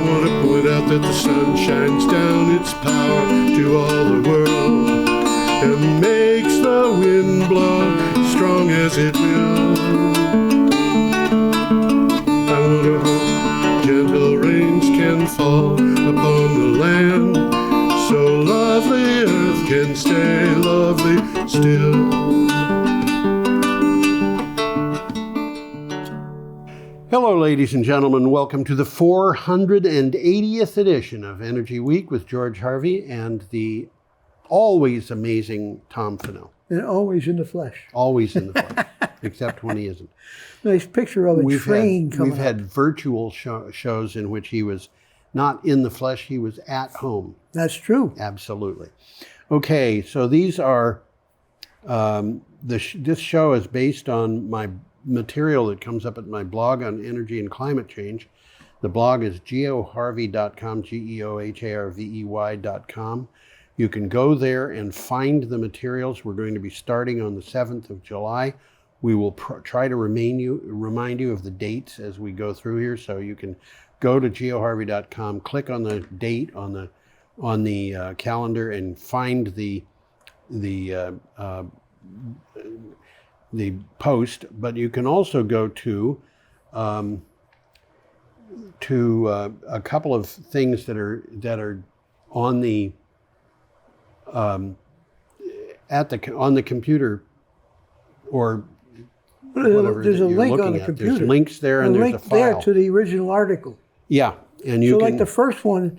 want to point out that the sun shines down its power to all the world and makes the wind blow strong as it will. I want to hope gentle rains can fall upon the land, so lovely earth can stay lovely still. Hello, ladies and gentlemen. Welcome to the 480th edition of Energy Week with George Harvey and the always amazing Tom Fennell. And always in the flesh. Always in the flesh, except when he isn't. Nice picture of a train coming We've had virtual shows in which he was not in the flesh, he was at home. That's true. Absolutely. Okay, so these are, this show is based on my material that comes up at my blog on energy and climate change. The blog is geoharvey.com, geoharvey.com. You can go there and find the materials. We're going to be starting on the 7th of July. We will try to remind you of the dates as we go through here, so you can go to geoharvey.com, click on the date on the calendar, and find the post. But you can also go to a couple of things that are on the on the computer, or whatever. There's a link on the computer. There's links there, and there's a file there to the original article. Yeah, and you so can, like the first one,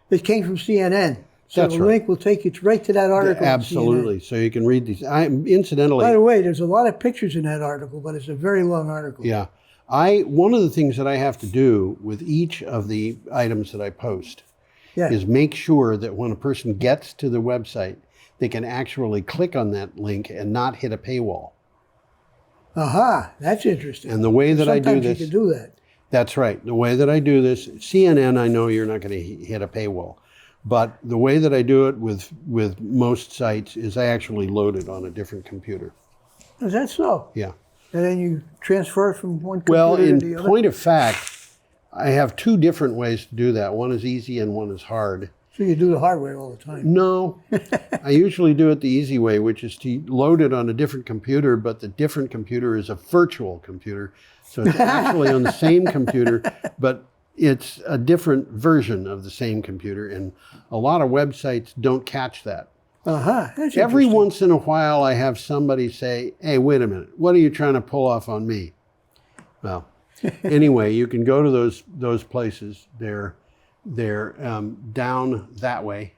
it came from CNN. So that's the right. link will take you right to that article. Absolutely. So you can read these. Incidentally, by the way, there's a lot of pictures in that article, but it's a very long article. Yeah. One of the things that I have to do with each of the items that I post is make sure that when a person gets to the website, they can actually click on that link and not hit a paywall. Aha, that's interesting. And the way that I do this, you can do that. That's right. The way that I do this, CNN, I know you're not going to hit a paywall. But the way that I do it with most sites is I actually load it on a different computer. Is that so? Yeah. And then you transfer it from one computer to the other? Well, in point of fact, I have two different ways to do that. One is easy and one is hard. So you do the hard way all the time? No. I usually do it the easy way, which is to load it on a different computer, but the different computer is a virtual computer. So it's actually on the same computer, but it's a different version of the same computer, and a lot of websites don't catch that. That's Every once in a while, I have somebody say, "Hey, wait a minute, what are you trying to pull off on me?" Well, anyway, you can go to those places. They're down that way,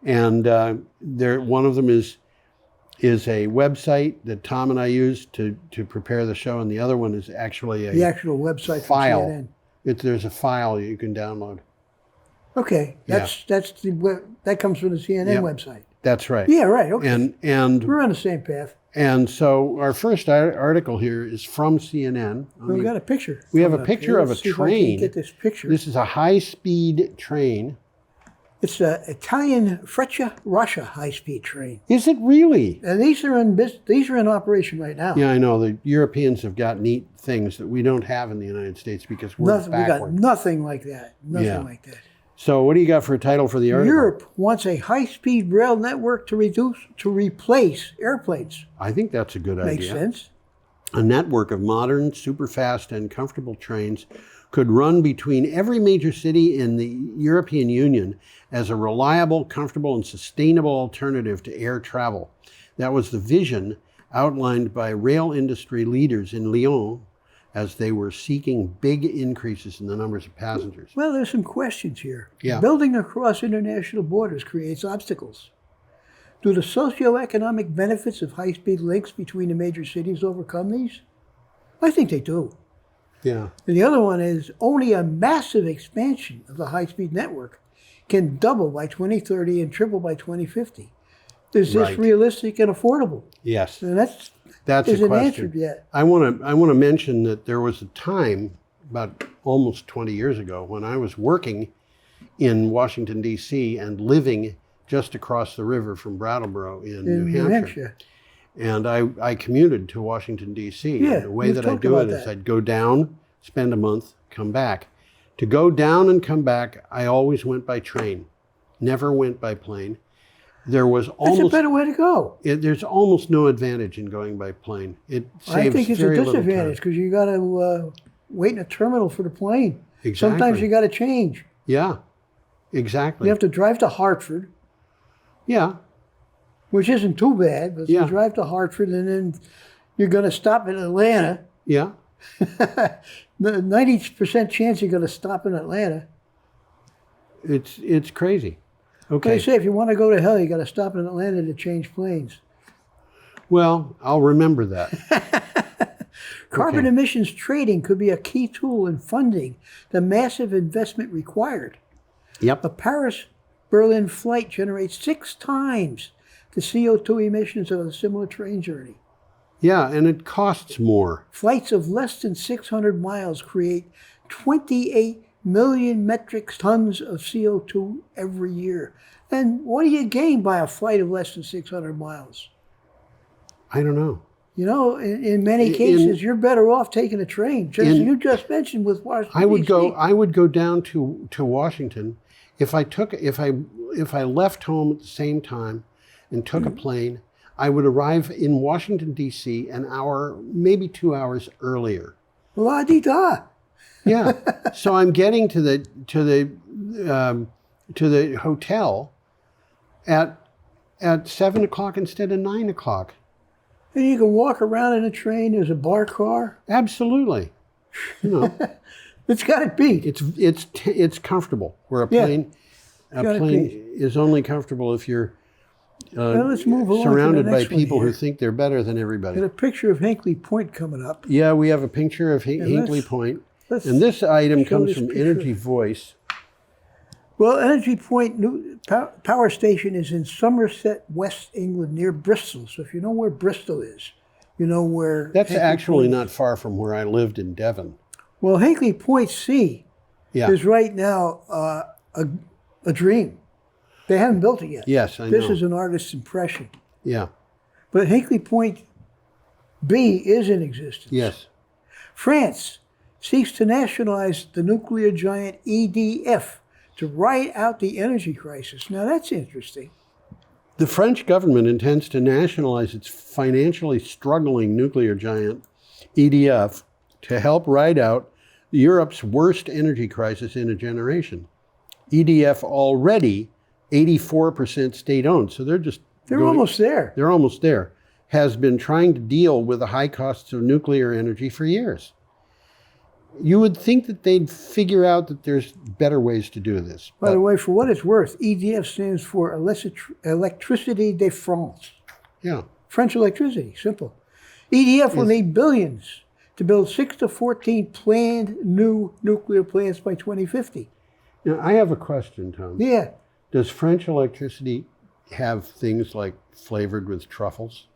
and one of them is a website that Tom and I use to prepare the show, and the other one is actually the actual website file. From CNN. There's a file you can download. Okay, that comes from the CNN website. That's right. Yeah, right. Okay, and we're on the same path. And so our first article here is from CNN. We've got a picture. We have a picture of a train. If I can get this picture. This is a high-speed train. It's an Italian Freccia-Russia high-speed train. Is it really? And these are in operation right now. Yeah, I know. The Europeans have got neat things that we don't have in the United States because we're backward. We got nothing like that. Nothing like that. So what do you got for a title for the article? Europe wants a high-speed rail network to replace airplanes. I think that's a good idea. Makes sense. A network of modern, super-fast, and comfortable trains could run between every major city in the European Union as a reliable, comfortable, and sustainable alternative to air travel. That was the vision outlined by rail industry leaders in Lyon as they were seeking big increases in the numbers of passengers. Well, there's some questions here. Yeah. Building across international borders creates obstacles. Do the socioeconomic benefits of high-speed links between the major cities overcome these? I think they do. Yeah. And the other one is only a massive expansion of the high-speed network can double by 2030 and triple by 2050. Is this realistic and affordable? Yes. And that's isn't answered yet. I want to mention that there was a time about almost 20 years ago when I was working in Washington, D.C. and living just across the river from Brattleboro in New Hampshire. And I commuted to Washington, D.C. Yeah, and the way that I do it is I'd go down spend a month, come back. To go down and come back, I always went by train, never went by plane. There was That's almost a better way to go. there's almost no advantage in going by plane. It saves I think it's a very little disadvantage time. because you got to wait in a terminal for the plane. Exactly. Sometimes you got to change. Yeah, exactly. You have to drive to Hartford, Yeah, which isn't too bad, but Yeah. you drive to Hartford and then you're going to stop in Atlanta. yeah. 90% chance you're going to stop in Atlanta. It's crazy. They Okay. say if you want to go to hell, you got to stop in Atlanta to change planes. Well, I'll remember that. Carbon Okay. emissions trading could be a key tool in funding the massive investment required. Yep. A Paris-Berlin flight generates 6 times the CO2 emissions of a similar train journey. Yeah, and it costs more. Flights of less than 600 miles create 28 million metric tons of CO2 every year. And what do you gain by a flight of less than 600 miles? I don't know. You know, in many cases, you're better off taking a train. You just mentioned with Washington, I would DC. go. I would go down to Washington if I left home at the same time and took a plane. I would arrive in Washington D.C. an hour, maybe 2 hours earlier. La-di-da. Yeah. So I'm getting to the hotel at 7 o'clock instead of 9 o'clock. And you can walk around in a train. There's a bar car. Absolutely. You know, It's got it beat. it's comfortable. Where a Yeah. plane Gotta is only comfortable if you're Well, let's move along to the surrounded by next one people who here. think they're better than everybody. Got a picture of Hinkley Point coming up. Yeah, we have a picture of Hinkley let's- Point. let's And this item show comes this from picture. Energy Voice. Well, Energy Point power station is in Somerset, West England, near Bristol. So if you know where Bristol is, you know where. That's Hinkley actually Point not far from where I lived in Devon. Well, Hinkley Point C Yeah. is right now a dream. They haven't built it yet. Yes, I This know. is an artist's impression. Yeah. But Hinkley Point B is in existence. Yes. France seeks to nationalize the nuclear giant EDF to ride out the energy crisis. Now that's interesting. The French government intends to nationalize its financially struggling nuclear giant, EDF, to help ride out Europe's worst energy crisis in a generation. EDF already 84% state-owned, so they're Almost there. They're almost there. Has been trying to deal with the high costs of nuclear energy for years. You would think that they'd figure out that there's better ways to do this. By the way, for what it's worth, EDF stands for Électricité de France. Yeah. French electricity, simple. EDF will need billions to build 6 to 14 planned new nuclear plants by 2050. Now, I have a question, Tom. Yeah. Does French electricity have things like flavored with truffles?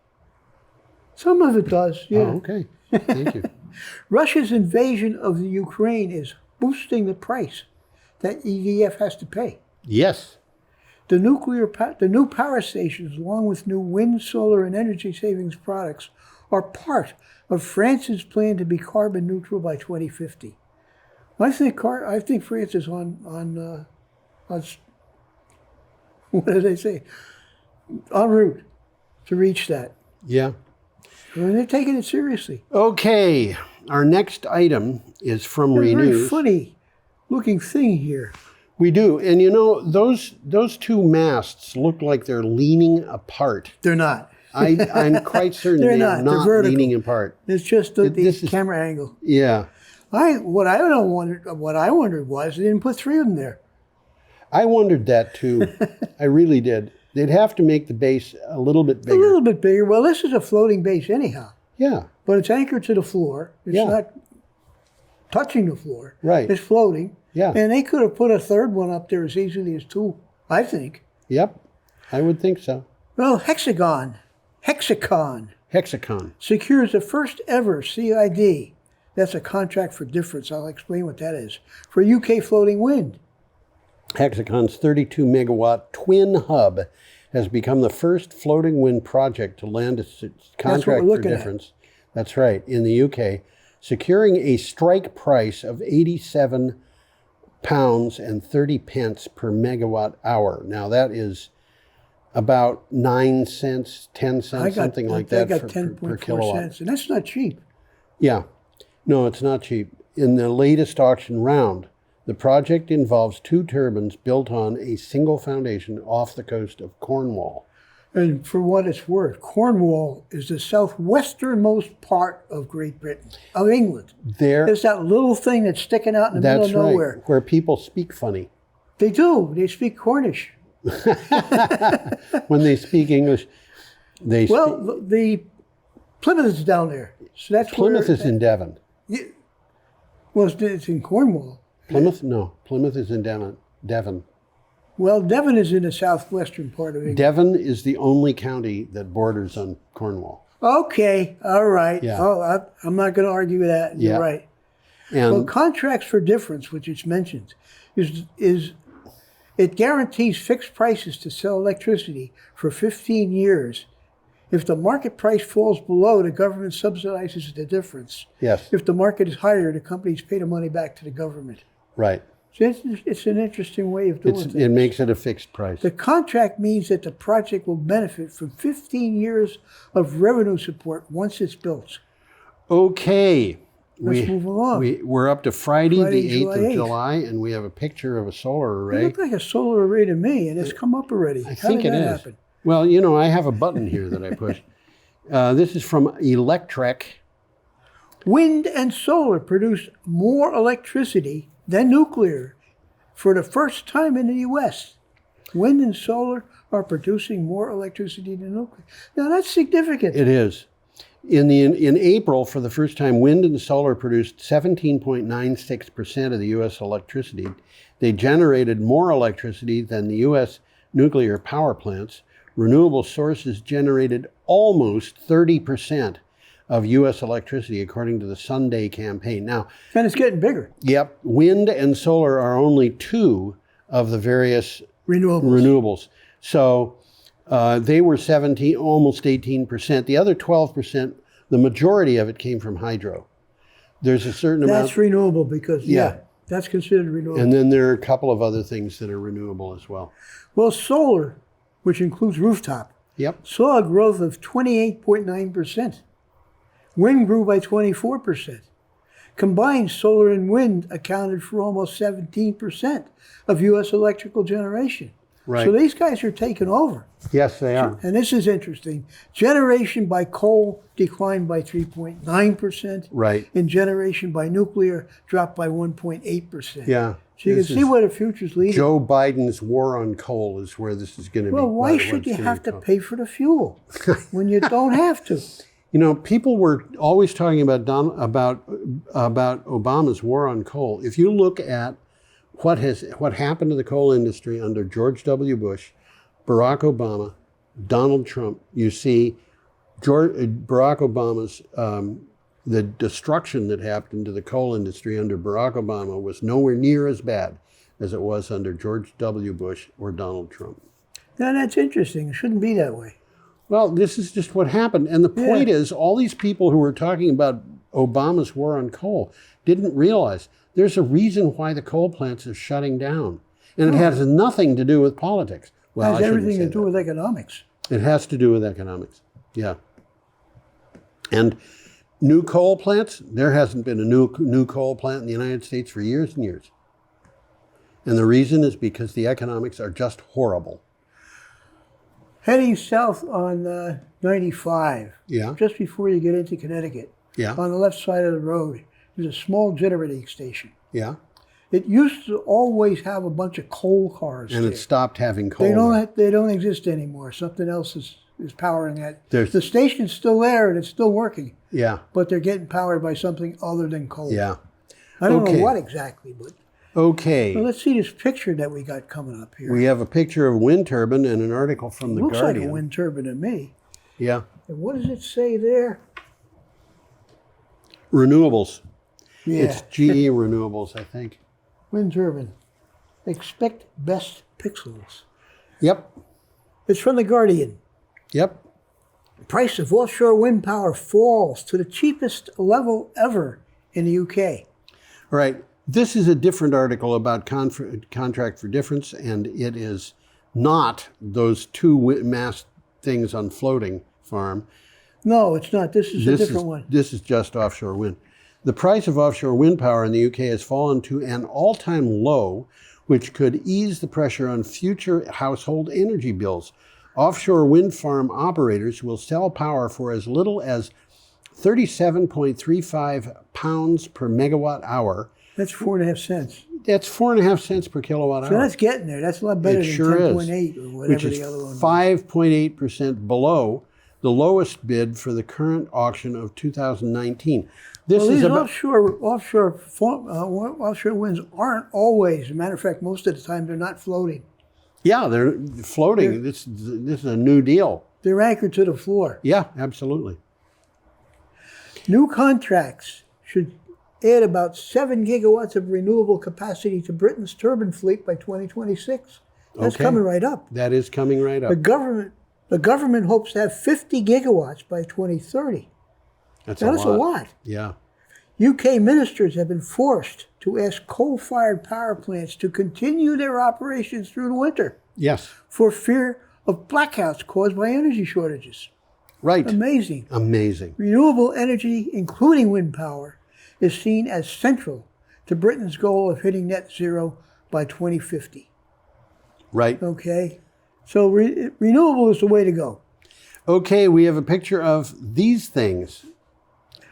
Some of it does, yeah. Oh, okay. Thank you. Russia's invasion of the Ukraine is boosting the price that EDF has to pay. Yes. The new power stations, along with new wind, solar, and energy savings products, are part of France's plan to be carbon neutral by 2050. I think France is on what do they say? En route to reach that. Yeah. And they're taking it seriously. Okay. Our next item is from There's a very Renew. funny looking thing here. We do. And you know, those two masts look like they're leaning apart. They're not. I'm quite certain They're they not. are They're not vertical. leaning apart. It's just the This is- camera angle. Yeah. What I wondered was they didn't put 3 of them there. I wondered that too. I really did. They'd have to make the base a little bit A bigger. little bit bigger. Well, this is a floating base anyhow, Yeah. but it's anchored to the floor. It's Yeah. not touching the floor. Right. It's floating. Yeah. And they could have put a third one up there as easily as 2, I think. Yep. I would think so. Well, Hexacon Hexacon. secures the first ever CID. That's a contract for difference. I'll explain what that is. For UK floating wind. Hexacon's 32 megawatt twin hub has become the first floating wind project to land its contract for looking at. difference. That's right, in the UK, securing a strike price of 87 pounds and 30 pence per megawatt hour. Now that is about 9 cents, 10 cents, something like that I got per 10.4 kilowatt. cents, and that's not cheap. Yeah. No, it's not cheap. In the latest auction round, the project involves 2 turbines built on a single foundation off the coast of Cornwall. And for what it's worth, Cornwall is the southwesternmost part of Great Britain, of England. There's that little thing that's sticking out in the middle of nowhere. Right, where people speak funny. They do. They speak Cornish. When they speak English, they the Plymouth is down there. So that's Plymouth is in Devon. Well, it's in Cornwall. Plymouth? No. Plymouth is in Devon. Well, Devon is in the southwestern part of England. Devon is the only county that borders on Cornwall. Okay, all right. Yeah. Oh, I'm not going to argue with that. You're right. And well, contracts for difference, which it's mentioned, is it guarantees fixed prices to sell electricity for 15 years. If the market price falls below, the government subsidizes the difference. Yes. If the market is higher, the companies pay the money back to the government. Right. So it's an interesting way of doing things. It makes it a fixed price. The contract means that the project will benefit from 15 years of revenue support once it's built. Okay. Let's move along. We're up to Friday the 8th of July. July, and we have a picture of a solar array. It looked like a solar array to me, and it's come up already. I think it How did is. that happen? Well, you know, I have a button here that I push. This is from Electrek. Wind and solar produce more electricity than nuclear for the first time in the U.S. Wind and solar are producing more electricity than nuclear. Now, that's significant. It is. In April, for the first time, wind and solar produced 17.96% of the U.S. electricity. They generated more electricity than the U.S. nuclear power plants. Renewable sources generated almost 30% of U.S. electricity, according to the Sunday campaign. Now, And it's getting bigger. Yep, wind and solar are only 2 of the various renewables. So they were almost 18%. The other 12%, the majority of it came from hydro. There's a certain amount. That's renewable because, that's considered renewable. And then there are a couple of other things that are renewable as well. Well, solar, which includes rooftop, saw a growth of 28.9%. Wind grew by 24%. Combined, solar and wind accounted for almost 17% of U.S. electrical generation. Right. So these guys are taking over. Yes, they are. And this is interesting. Generation by coal declined by 3.9%. Right. And generation by nuclear dropped by 1.8%. Yeah. So you can see where the future's leading. Joe Biden's war on coal is where this is going to be. Well, why should you have to pay for the fuel when you don't have to? You know, people were always talking about Obama's war on coal. If you look at what happened to the coal industry under George W. Bush, Barack Obama, Donald Trump, you see Barack Obama's the destruction that happened to the coal industry under Barack Obama was nowhere near as bad as it was under George W. Bush or Donald Trump. Now, that's interesting. It shouldn't be that way. Well, this is just what happened. And the point is, all these people who were talking about Obama's war on coal didn't realize there's a reason why the coal plants are shutting down. And it has nothing to do with politics. Well, it has everything to do with economics. It has to do with economics, yeah. And new coal plants, there hasn't been a new coal plant in the United States for years and years. And the reason is because the economics are just horrible. Heading south on 95, just before you get into Connecticut, on the left side of the road, there's a small generating station. Yeah. It used to always have a bunch of coal cars and there. It stopped having coal. They don't exist anymore. Something else is powering that. The station's still there and it's still working. Yeah. But they're getting powered by something other than coal. Yeah. I don't know what exactly, but... Okay. Well, let's see this picture that we got coming up here. We have a picture of a wind turbine and an article from the Guardian. Looks like a wind turbine to me. Yeah. And what does it say there? Renewables. Yeah. It's GE Renewables, I think. Wind turbine. Expect best pixels. Yep. It's from the Guardian. Yep. Price of offshore wind power falls to the cheapest level ever in the UK. All right. This is a different article about contract for difference, and it is not those two mast things on floating farm. No, it's not. This is a different one. This is just offshore wind. The price of offshore wind power in the UK has fallen to an all-time low, which could ease the pressure on future household energy bills. Offshore wind farm operators will sell power for as little as 37.35 pounds per megawatt hour. That's 4.5 cents. That's 4.5 cents per kilowatt hour. So that's getting there. That's a lot better than 10.8 or whatever which is the other one was. 5.8% below the lowest bid for the current auction of 2019. This Well, is these about offshore winds aren't always. As a matter of fact, most of the time they're not floating. yeah, they're floating. This is a new deal. They're anchored to the floor. Yeah, absolutely. New contracts should add about 7 gigawatts of renewable capacity to Britain's turbine fleet by 2026. That's Okay. coming right up. That is coming right up. The government hopes to have 50 gigawatts by 2030. That's Now, that's a lot. Yeah. UK ministers have been forced to ask coal-fired power plants to continue their operations through the winter Yes. for fear of blackouts caused by energy shortages. Right. Amazing. Amazing. Renewable energy, including wind power, is seen as central to Britain's goal of hitting net zero by 2050. Right. Okay? So renewable is the way to go. Okay, we have a picture of these things.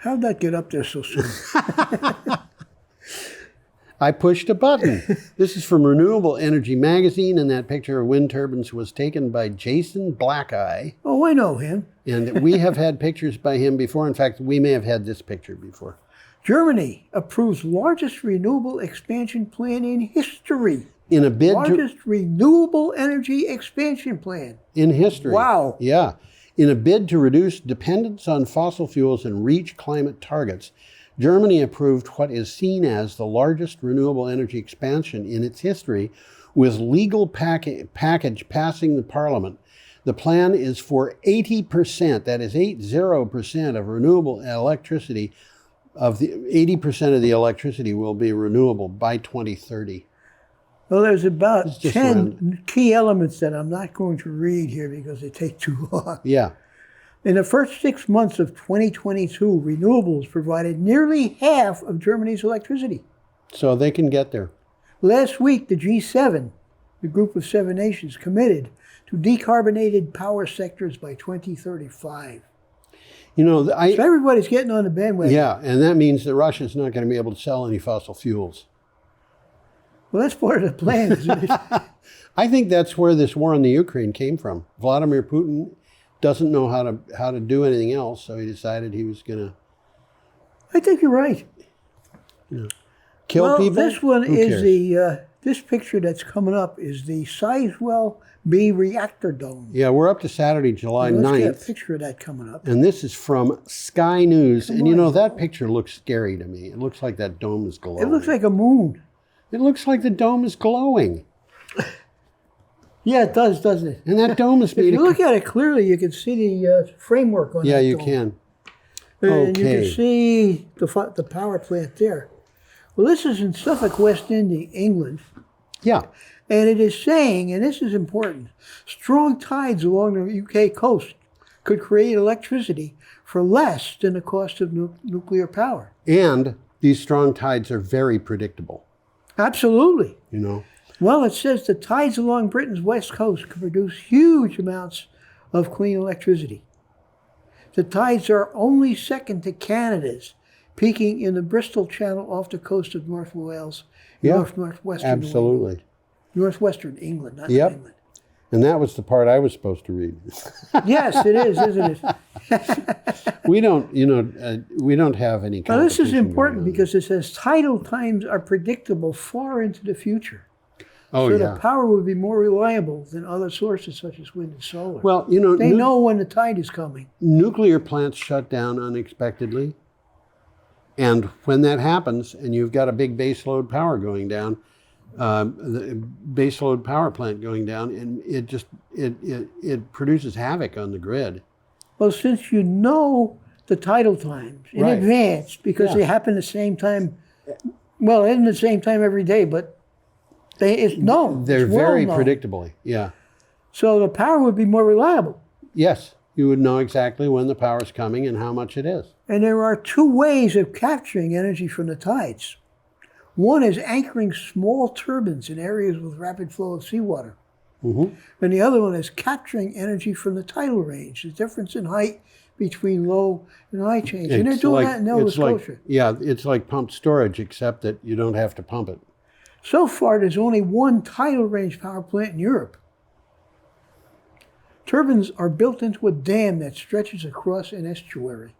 How'd that get up there so soon? I pushed a button. This is from Renewable Energy Magazine, and that picture of wind turbines was taken by Jason Blackeye. Oh, I know him. And we have had pictures by him before. In fact, we may have had this picture before. Germany approves largest renewable expansion plan in history. In a bid Largest renewable energy expansion plan. in history. Wow. Yeah. In a bid to reduce dependence on fossil fuels and reach climate targets, Germany approved what is seen as the largest renewable energy expansion in its history, with legal package passing the parliament. The plan is for 80%, that is 80% of renewable electricity, of the 80% of the electricity will be renewable by 2030. Well, there's about just 10 key elements that I'm not going to read here because they take too long. Yeah. In the first 6 months of 2022, renewables provided nearly half of Germany's electricity. So they can get there. Last week, the G7, the group of 7 nations, committed to decarbonated power sectors by 2035. You know, So everybody's getting on the bandwagon. yeah, and that means that Russia's not going to be able to sell any fossil fuels. Well, that's part of the plan, isn't it? I think that's where this war in the Ukraine came from. Vladimir Putin doesn't know how to do anything else, so he decided he was going to I think you're right. kill people. This one Who is cares? the, this picture that's coming up is the Sizewell B reactor dome. Yeah, we're up to Saturday, July Let's get a 9th. picture of that coming up. And this is from Sky News. Come And you know, on. that picture looks scary to me. It looks like that dome is glowing. It looks like a moon. It looks like the dome is glowing. Yeah, it does, doesn't it? And that dome is If made you look at it clearly, you can see the framework on Yeah, that you dome. can. And you Okay. can see the power plant there. Well, this is in Suffolk, West Indies, England. Yeah. And it is saying, and this is important, strong tides along the UK coast could create electricity for less than the cost of nuclear power. And these strong tides are very predictable, Absolutely. you know. Well, it says the tides along Britain's west coast could produce huge amounts of clean electricity. The tides are only second to Canada's, peaking in the Bristol Channel off the coast of North Wales, Yeah, northwestern New England. Absolutely. Northwestern England, not Yep. New England. And that was the part I was supposed to read. Yes, it is, isn't it? We don't, we don't have any Now, this is competition important going on. because it says tidal times are predictable far into the future. Oh, So yeah. the power would be more reliable than other sources such as wind and solar. Well, they know when the tide is coming. nuclear plants shut down unexpectedly. And when that happens, and you've got a big baseload power going down, the baseload power plant going down, and it produces havoc on the grid. Well, since you know the tidal times in Right. advance because Yeah. they happen the same time. Well, it isn't the same time every day, but it's known. They're It's well very known. predictably. Yeah. So the power would be more reliable. Yes. You would know exactly when the power's coming and how much it is. And there are two ways of capturing energy from the tides. One is anchoring small turbines in areas with rapid flow of seawater. Mm-hmm. And the other one is capturing energy from the tidal range, the difference in height between low and high change. And they're doing that in Nova Scotia. Yeah, it's like pumped storage, except that you don't have to pump it. So far, there's only one tidal range power plant in Europe. Turbines are built into a dam that stretches across an estuary.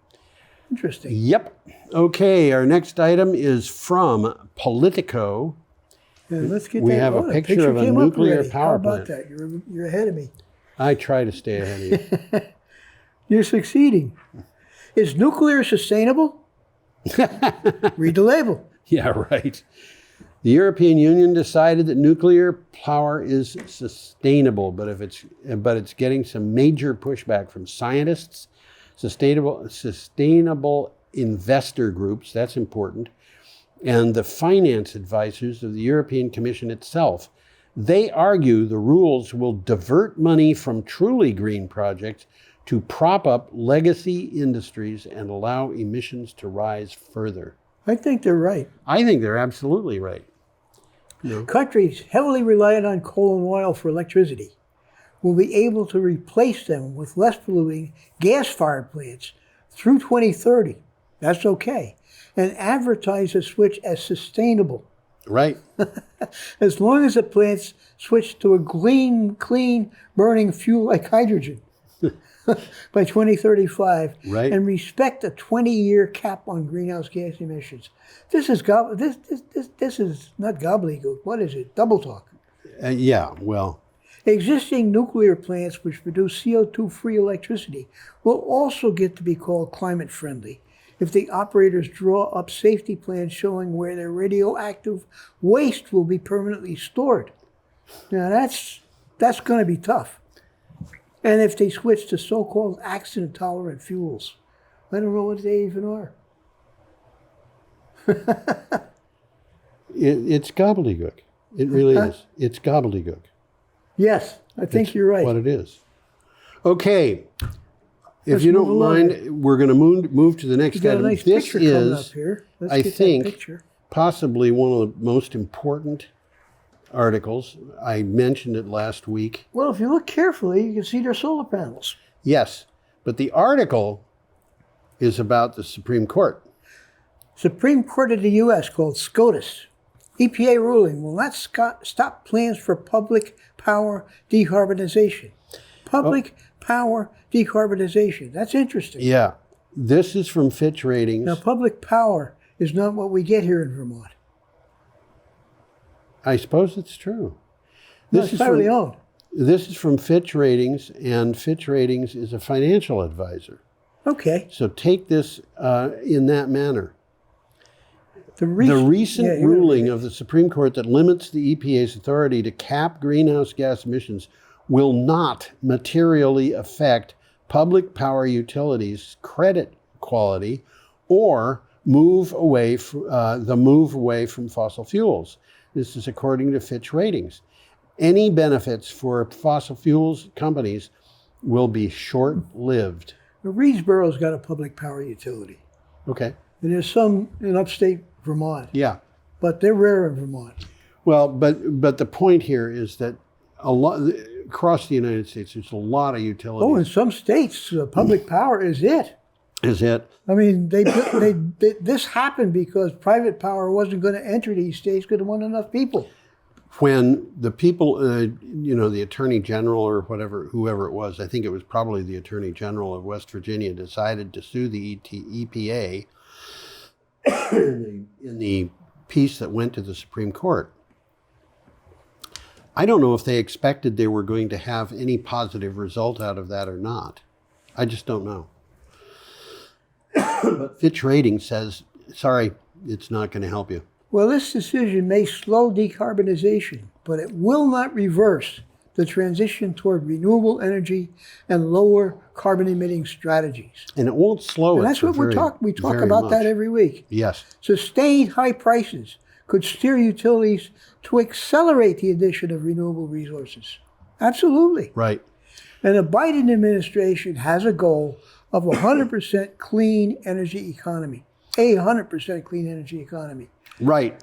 Interesting. Yep. Okay, our next item is from Politico. And let's get We that. have a the picture of a came up nuclear already. power How about plant. that? You're ahead of me. I try to stay ahead of you. You're succeeding. Is nuclear sustainable? Read the label. Yeah, right. The European Union decided that nuclear power is sustainable, but it's getting some major pushback from scientists, sustainable investor groups, that's important, and the finance advisors of the European Commission itself. They argue the rules will divert money from truly green projects to prop up legacy industries and allow emissions to rise further. I think they're right. I think they're absolutely right. Countries heavily reliant on coal and oil for electricity will be able to replace them with less polluting gas-fired plants through 2030. That's okay. And advertise the switch as sustainable. Right. As long as the plants switch to a clean burning fuel like hydrogen by 2035, Right. and respect a 20-year cap on greenhouse gas emissions. This is this is not gobbledygook. What is it? Double talk. Yeah, well, Existing nuclear plants which produce CO2-free electricity will also get to be called climate friendly if the operators draw up safety plans showing where their radioactive waste will be permanently stored. Now that's going to be tough. And if they switch to so-called accident-tolerant fuels, I don't know what they even are. it's gobbledygook. It really is. It's gobbledygook. Yes, I think you're right. What it is. Okay. If Let's you move don't along. mind, we're going to move to the next You got a item. nice This picture coming up is, here. Let's I get think, that picture. possibly one of the most important articles. I mentioned it last week. Well, if you look carefully, you can see their solar panels. Yes, but the article is about the Supreme Court. Supreme Court of the U.S. called SCOTUS. EPA ruling will not stop plans for public power decarbonization. Public power decarbonization. That's interesting. Yeah. This is from Fitch Ratings. Now, public power is not what we get here in Vermont. I suppose it's true. No, it's privately owned. This is from Fitch Ratings, and Fitch Ratings is a financial advisor. Okay. So take this in that manner. The recent ruling of the Supreme Court that limits the EPA's authority to cap greenhouse gas emissions will not materially affect public power utilities' credit quality or move away from fossil fuels. This is according to Fitch Ratings. Any benefits for fossil fuels companies will be short-lived. Reedsboro's got a public power utility. Okay. And there's some in upstate Vermont. Yeah. But they're rare in Vermont. Well, but the point here is that a lot across the United States, there's a lot of utilities. Oh, in some states, public power is it. Is it? I mean, this happened because private power wasn't going to enter these states because there weren't enough people. When the people, the Attorney General or whoever it was, I think it was probably the Attorney General of West Virginia, decided to sue the EPA in the piece that went to the Supreme Court. I don't know if they expected they were going to have any positive result out of that or not. I just don't know. But Fitch Ratings says, sorry, it's not going to help you. Well, this decision may slow decarbonization, but it will not reverse the transition toward renewable energy and lower carbon emitting strategies. And it won't slow And it. that's what we talk very about much. that every week. Yes. Sustained high prices could steer utilities to accelerate the addition of renewable resources. Absolutely. Right. And the Biden administration has a goal of 100% clean energy economy. 100% clean energy economy. Right.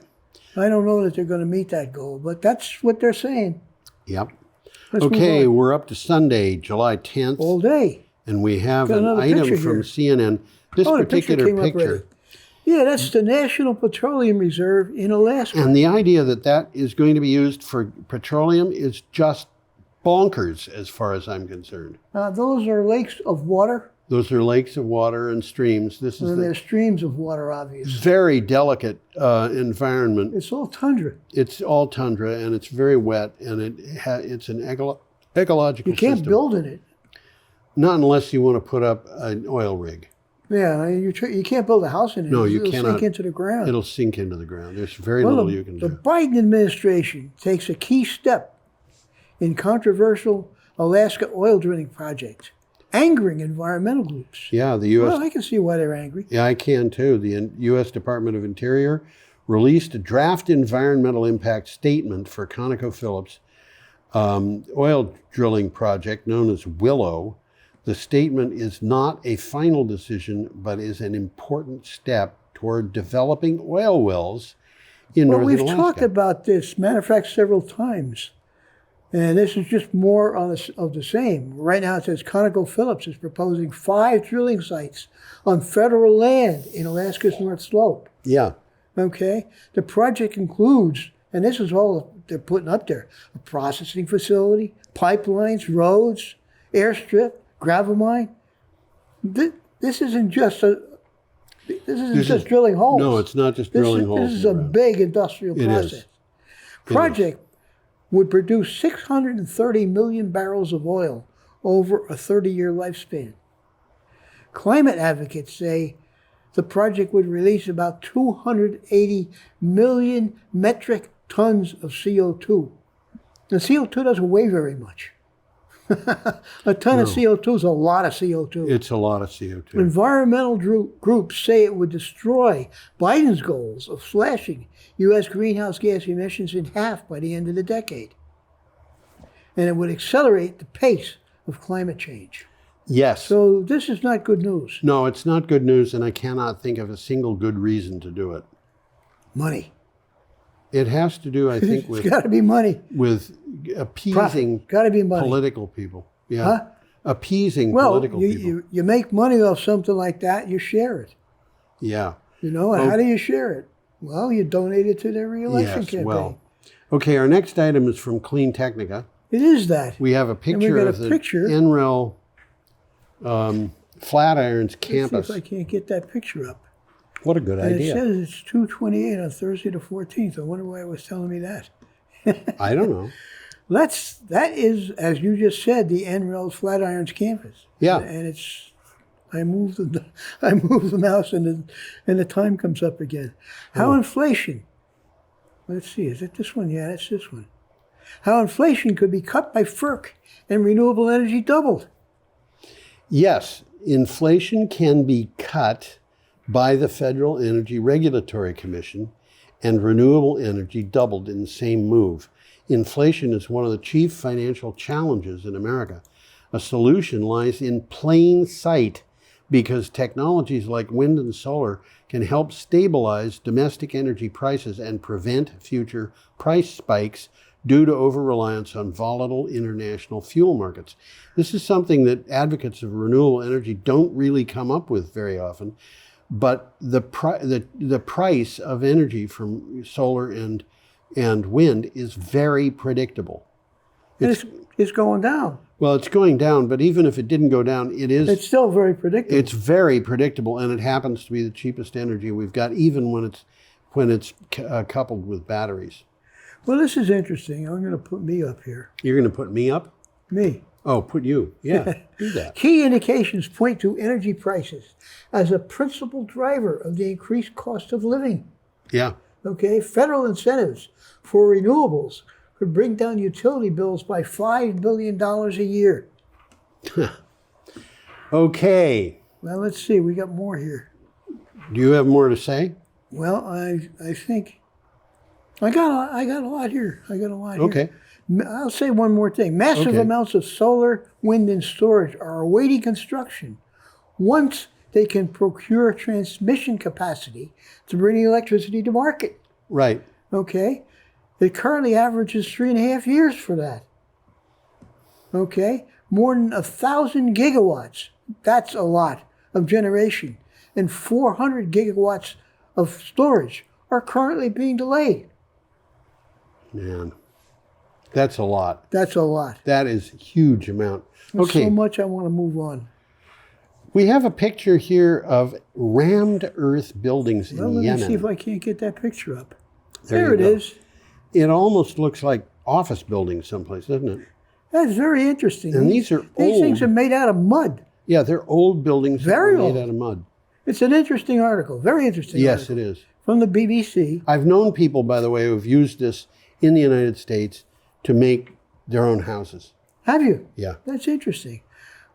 I don't know that they're going to meet that goal, but that's what they're saying. Yep. Let's Okay, move on. we're up to Sunday, July 10th. All day. And we have Got an another item picture from here. CNN. This Oh, the picture particular came up picture. already. Yeah, that's the National Petroleum Reserve in Alaska. And the idea that that is going to be used for petroleum is just bonkers as far as I'm concerned. Those are lakes of water, Those are lakes of water and streams. This is and the they're streams of water, obviously. very delicate environment. It's all tundra. It's all tundra and it's very wet, and it's an ecological You can't system. build in it. Not unless you want to put up an oil rig. Yeah, you can't build a house in it. No, you It'll cannot. sink into the ground. It'll sink into the ground. There's very Well, little you can the do. Biden administration takes a key step in controversial Alaska oil drilling project, angering environmental groups. Yeah, the U.S. Well, I can see why they're angry. Yeah, I can too. The U.S. Department of Interior released a draft environmental impact statement for ConocoPhillips oil drilling project known as Willow. The statement is not a final decision, but is an important step toward developing oil wells in Well, northern we've Alaska. talked about this, matter of fact, several times. And this is just more of the same. Right now it says ConocoPhillips is proposing 5 drilling sites on federal land in Alaska's North Slope. Yeah, Okay? The project includes, and this is all they're putting up there, a processing facility, pipelines, roads, airstrip, gravel mine. This isn't just drilling holes. no, it's not just drilling holes. This is in a the ground. big industrial It process. is. Project would produce 630 million barrels of oil over a 30-year lifespan. Climate advocates say the project would release about 280 million metric tons of CO2. The CO2 doesn't weigh very much. A ton of CO2 is a lot of CO2. It's a lot of CO2. Environmental groups say it would destroy Biden's goals of slashing U.S. greenhouse gas emissions in half by the end of the decade. And it would accelerate the pace of climate change. Yes. So this is not good news. No, it's not good news, and I cannot think of a single good reason to do it. Money. It has to do, I think, It's got to be money. with appeasing Got to be money. political people. Yeah. Huh? Appeasing Well, political people. you make money off something like that, you share it. Yeah. You know, and how do you share it? Well, you donate it to their reelection Yes, campaign. well. Okay, our next item is from Clean Technica. It is that. We have a picture got a of the picture. NREL Flatirons Let's campus. see if I can't get that picture up. What a good And idea. it says it's 2/28 on Thursday the 14th. I wonder why it was telling me that. I don't know. That is, as you just said, the NREL's Flatirons campus. Yeah. And it's, I moved the mouse and the time comes up again. How inflation, let's see, is it this one? Yeah, it's this one. How inflation could be cut by FERC and renewable energy doubled. Yes, inflation can be cut by the Federal Energy Regulatory Commission, and renewable energy doubled in the same move. Inflation is one of the chief financial challenges in America. A solution lies in plain sight because technologies like wind and solar can help stabilize domestic energy prices and prevent future price spikes due to over-reliance on volatile international fuel markets. This is something that advocates of renewable energy don't really come up with very often, but the price of energy from solar and wind is very predictable. It's going down. Well, it's going down, but even if it didn't go down, It's still very predictable. it's very predictable, and it happens to be the cheapest energy we've got, even when it's coupled with batteries. Well, this is interesting. I'm going to put me up here. You're going to put me up? Me. Oh, put you. Yeah, do that. Key indications point to energy prices as a principal driver of the increased cost of living. Yeah. Okay, federal incentives for renewables could bring down utility bills by $5 billion a year. Okay. Well, let's see. We got more here. Do you have more to say? Well, I think I got a lot here. I got a lot Okay. here. I'll say one more thing. Massive Okay. amounts of solar, wind, and storage are awaiting construction once they can procure transmission capacity to bring the electricity to market. Right. Okay? It currently averages 3.5 years for that. Okay? More than 1,000 gigawatts. That's a lot of generation. And 400 gigawatts of storage are currently being delayed. Man, that's a lot. That's a lot. That is a huge amount. There's Okay. so much I want to move on. We have a picture here of rammed earth buildings Well, in let Yemen. me see if I can't get that picture up. There There you it go. is. It almost looks like office buildings someplace, doesn't it? That's very interesting. And these are These things are old. made out of mud. Yeah, they're old buildings that Very were made old. out of mud. It's an interesting article. Very interesting Yes, article. it is. From the BBC. I've known people, by the way, who've used this in the United States to make their own houses. Have you? Yeah. That's interesting.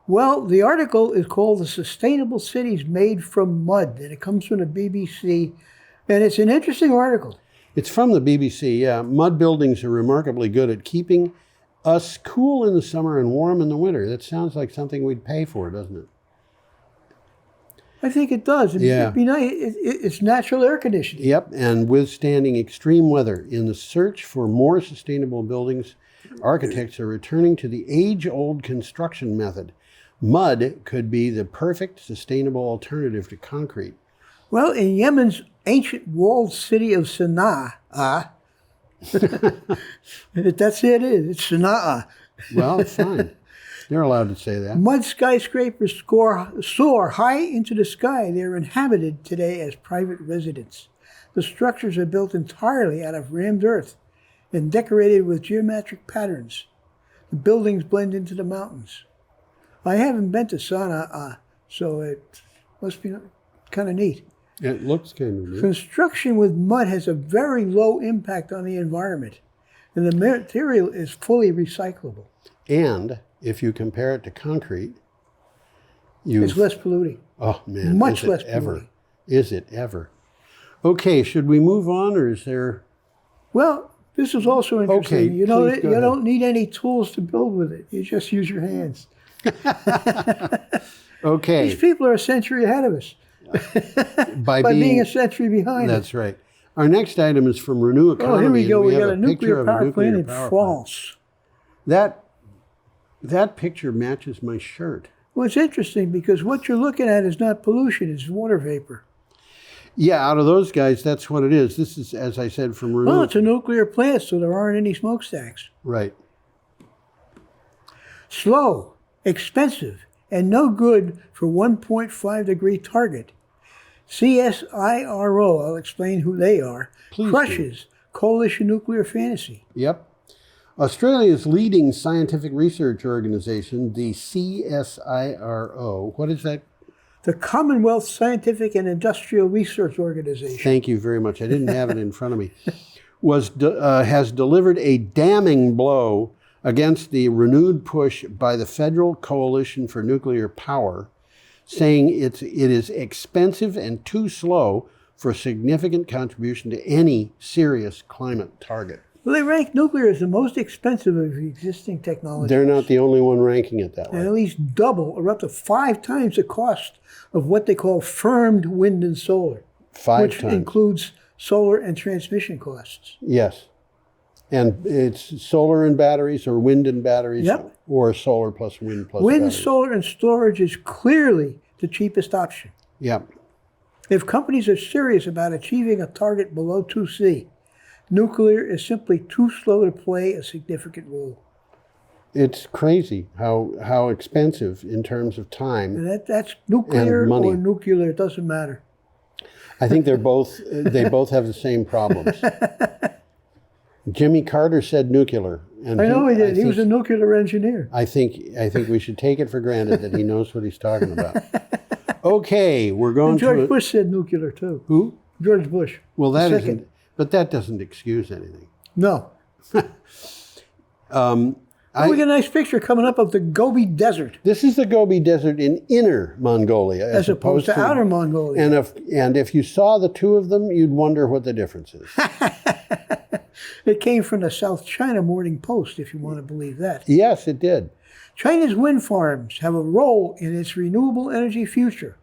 Well, the article is called The Sustainable Cities Made from Mud, and it comes from the BBC, and it's an interesting article. It's from the BBC, yeah. Mud buildings are remarkably good at keeping us cool in the summer and warm in the winter. That sounds like something we'd pay for, doesn't it? I think it does. Yeah. It'd be nice. It's natural air conditioning. Yep, and withstanding extreme weather. In the search for more sustainable buildings, architects are returning to the age-old construction method. Mud could be the perfect sustainable alternative to concrete. Well, in Yemen's ancient walled city of Sana'a, that's it is. It's Sana'a. Well, fine. They're allowed to say that. Mud skyscrapers soar high into the sky. They're inhabited today as private residents. The structures are built entirely out of rammed earth and decorated with geometric patterns. The buildings blend into the mountains. I haven't been to Sana'a, so it must be kind of neat. It looks kind of neat. Construction with mud has a very low impact on the environment, and the material is fully recyclable. And if you compare it to concrete, It's less polluting. oh man, Much is less it ever? polluting. Is it ever? Okay, should we move on, or is there? Well, this is also interesting. Okay, You know, please go you ahead. don't need any tools to build with it. You just use your hands. Okay, These people are a century ahead of us by by being a century behind us. that's right. Our next item is from Renew Economy. Oh, here we and go. We have got a picture nuclear of power plant in power plant. France. That picture matches my shirt. Well, it's interesting because what you're looking at is not pollution, it's water vapor. Yeah, out of those guys, that's what it is. This is, as I said, from Renew. Well, it's a nuclear plant, so there aren't any smokestacks. Right. Slow, expensive, and no good for 1.5 degree target. CSIRO, I'll explain who they are, Please do. crushes coalition nuclear fantasy. Yep. Australia's leading scientific research organization, the CSIRO. What is that? The Commonwealth Scientific and Industrial Research Organization. Thank you very much. I didn't have it in front of me. Has delivered a damning blow against the renewed push by the Federal Coalition for Nuclear Power, saying it is expensive and too slow for significant contribution to any serious climate target. Well, they rank nuclear as the most expensive of the existing technologies. They're not the only one ranking it that And way. at least double or up to 5 times the cost of what they call firmed wind and solar, 5 which times. includes solar and transmission costs. Yes. And it's solar and batteries, or wind and batteries, Yep. or solar plus wind plus Wind, batteries. solar, and storage is clearly the cheapest option. Yep. If companies are serious about achieving a target below 2C, nuclear is simply too slow to play a significant role. It's crazy how expensive in terms of time. And that's nuclear And money. or nuclear, it doesn't matter. I think they both have the same problems. Jimmy Carter said nuclear. And I know he did. He think- was a nuclear engineer. I think we should take it for granted that he knows what he's talking about. Okay, we're going And George to Bush said nuclear too. who? George Bush. Well, that Second. isn't. But that doesn't excuse anything. No. We got a nice picture coming up of the Gobi Desert This is the Gobi Desert in Inner Mongolia, as opposed to Outer Mongolia. And if you saw the two of them, you'd wonder what the difference is. It came from the South China Morning Post, if you want to believe that. Yes, it did. China's wind farms have a role in its renewable energy future.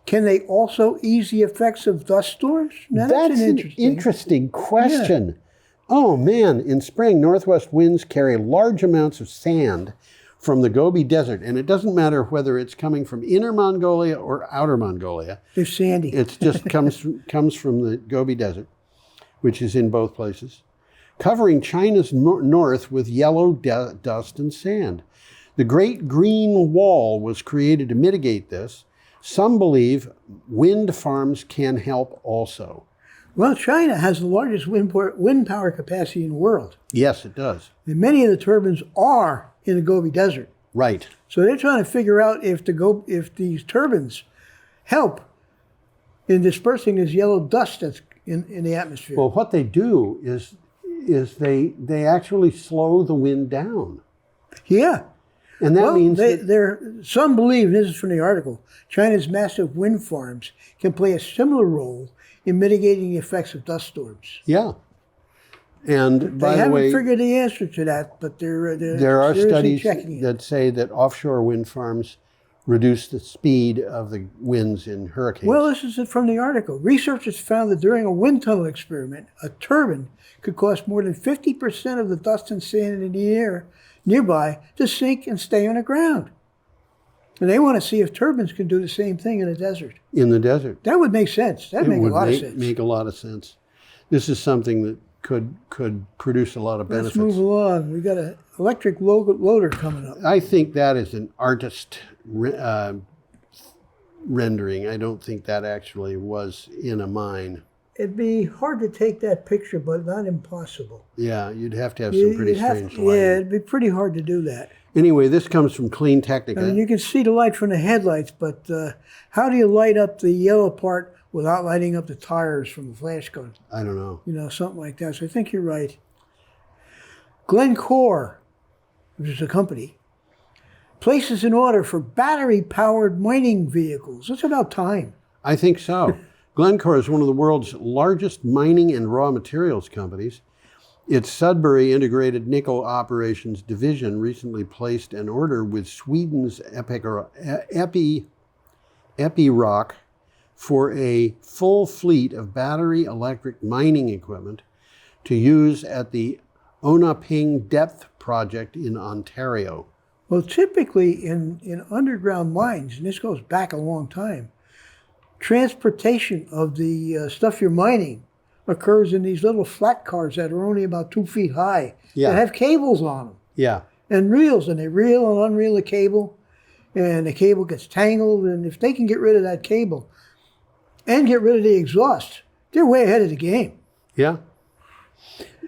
Can they also ease the effects of dust storms? Now, That's an interesting question. Yeah. Oh man, in spring, northwest winds carry large amounts of sand from the Gobi Desert, and it doesn't matter whether it's coming from Inner Mongolia or Outer Mongolia. It's sandy. It just comes from the Gobi Desert, which is in both places, covering China's north with yellow dust and sand. The Great Green Wall was created to mitigate this. Some believe wind farms can help also. Well, China has the largest wind power capacity in the world. Yes, it does. And many of the turbines are in the Gobi Desert. Right. So they're trying to figure out if these turbines help in dispersing this yellow dust that's in the atmosphere. Well, what they do is they actually slow the wind down. Yeah. And that means some believe, this is from the article, China's massive wind farms can play a similar role in mitigating the effects of dust storms. Yeah. And by the way, they haven't figured the answer to that, but there are studies that say that offshore wind farms reduce the speed of the winds in hurricanes. Well, this is from the article. Researchers found that during a wind tunnel experiment, a turbine could cause more than 50% of the dust and sand in the air nearby to sink and stay on the ground. And they want to see if turbines can do the same thing in the desert. In the desert. That would make sense. That would make a lot of sense. Make a lot of sense. This is something that could produce a lot of benefits. Let's move along. We got an electric loader coming up. I think that is an artist rendering. I don't think that actually was in a mine. It'd be hard to take that picture, but not impossible. Yeah, you'd have to have some pretty strange lighting. Yeah, it'd be pretty hard to do that. Anyway, this comes from Clean Technica. I mean, you can see the light from the headlights, but how do you light up the yellow part without lighting up the tires from the flash gun? I don't know. You know, something like that. So I think you're right. Glencore, which is a company, places an order for battery-powered mining vehicles. It's about time. I think so. Glencore is one of the world's largest mining and raw materials companies. Its Sudbury Integrated Nickel Operations Division recently placed an order with Sweden's Epiroc for a full fleet of battery electric mining equipment to use at the Onaping Depth Project in Ontario. Well, typically in underground mines, and this goes back a long time, transportation of the stuff you're mining occurs in these little flat cars that are only about 2 feet high. Yeah. That have cables on them. Yeah. And reels, and they reel and unreel the cable, and the cable gets tangled, and if they can get rid of that cable and get rid of the exhaust, they're way ahead of the game. Yeah.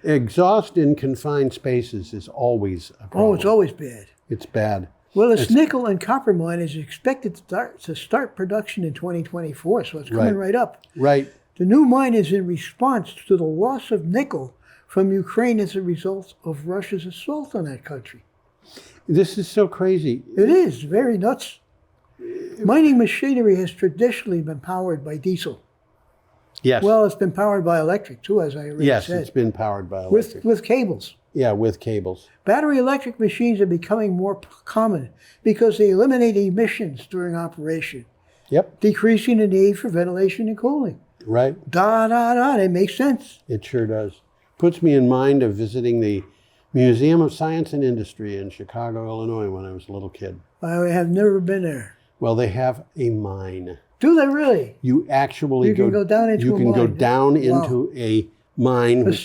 Exhaust in confined spaces is always a problem. Oh, it's always bad. It's bad. Well, this nickel and copper mine is expected to start production in 2024, so it's coming right up. Right. The new mine is in response to the loss of nickel from Ukraine as a result of Russia's assault on that country. This is so crazy. It is very nuts. Mining machinery has traditionally been powered by diesel. Yes. Well, it's been powered by electric too, as I already said. Yes, it's been powered by electric. With cables. Yeah, with cables. Battery electric machines are becoming more common because they eliminate emissions during operation. Yep. Decreasing the need for ventilation and cooling. Right. It makes sense. It sure does. Puts me in mind of visiting the Museum of Science and Industry in Chicago, Illinois when I was a little kid. I have never been there. Well, they have a mine. Do they really? You actually go down into a mine. You can go down into a mine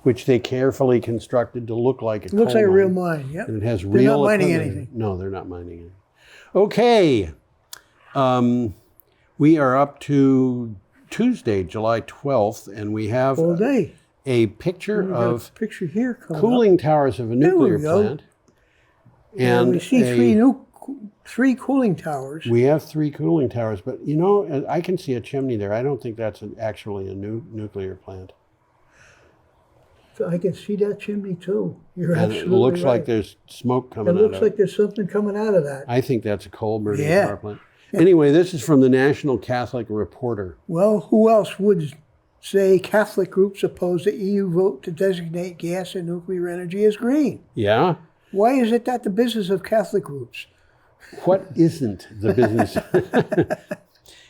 which they carefully constructed to look like a coal mine. Looks like a real mine, yep. And it has they're real not mining equipment. anything. No, they're not mining anything. Okay. We are up to Tuesday, July 12th, and we have all day. A picture of a picture here cooling towers of a nuclear plant. And we see three cooling towers. We have 3 cooling towers, but you know, I can see a chimney there. I don't think that's actually a nuclear plant. I can see that chimney too. You're And absolutely it looks right. like there's smoke It coming out looks of like it. there's something coming out of that. I think that's a coal burning Yeah. power plant. Anyway, this is from the National Catholic Reporter. Well, who else would say Catholic groups oppose the EU vote to designate gas and nuclear energy as green? Yeah? Why is it that the business of Catholic groups? What isn't the business?